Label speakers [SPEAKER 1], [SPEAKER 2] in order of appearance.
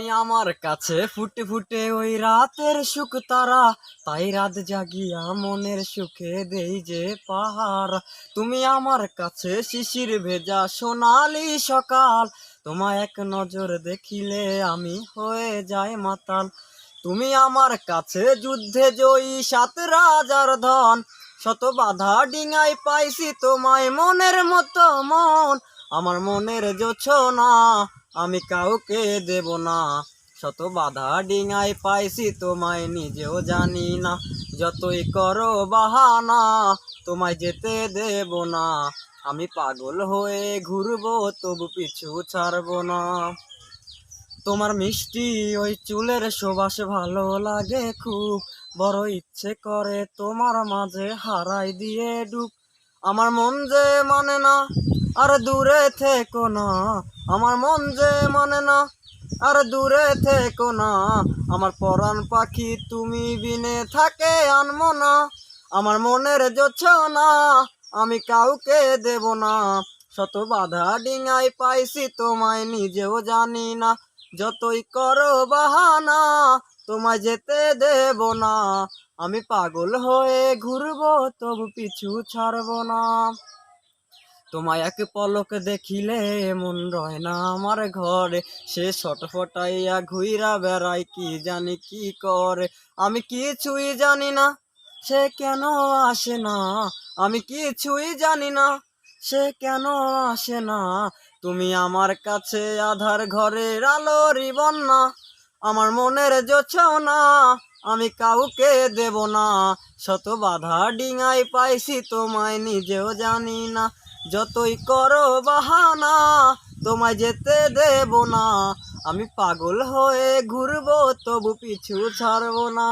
[SPEAKER 1] তুমি আমার কাছে ফুটে ফুটে ওই রাতের সুখ তারা, তাই রাত জাগিয়া মনের সুখে দেই যে পাহারা। তুমি আমার কাছে শিশির ভেজা সোনালি সকাল, তোমায় এক নজর দেখিলে আমি হয়ে যাই মাতাল। তুমি আমার কাছে যুদ্ধে জয়ী সাত রাজার ধন, শত বাধা ডিঙাই পাইছি তোমায় মনের মতো মন। আমার মনের জোছনা আমি কাউকে দেব না, শত বাধা ডিঙাই পাইছি তোমায় নিজেও জানি না। যতই করো বাহানা তোমায় যেতে দেব না, আমি পাগল হয়ে ঘুরবো তবু পিছু ছাড়বো না। তোমার মিষ্টি ওই চুলের সুবাস ভালো লাগে খুব, বড় ইচ্ছে করে তোমার মাঝে হারাই দিয়ে ডুব। আমার মন যে মানে না আর দূরে থেকো না, আমার মন যে মানে না আর দূরে থেকো না। আমার পরাণ পাখি তুমি বিনে থাকে আনমো না, আমার মনের জোছনা আমি কাউকে দেব না। শত বাধা ডিঙাই পাইছি তোমায় নিজেও জানি না, যতই করো বাহানা তোমায় যেতে দেব না, আমি পাগল হয়ে ঘুরবো তবু পিছু ছাড়বো না। তোমায় এক পলক দেখিলে মন রয় না আমার ঘরে, সে ছটফটাইয়া ঘুইরা বেড়ায় কি জানি কি করে। আমি কিছুই জানি না সে কেন আসে না, আমি কিছুই জানি না সে কেন আসে না। তুমি আমার কাছে আধার ঘরের আলোরই বন্যা, আমার মনের জোছনা আমি কাউকে দেব না। শত বাধা ডিঙাই পাইছি তোমায় নিজেও জানি না, যতই করো বাহানা তোমায় যেতে দেব না, আমি পাগল হয়ে ঘুরবো তবু পিছু ছাড়বো না।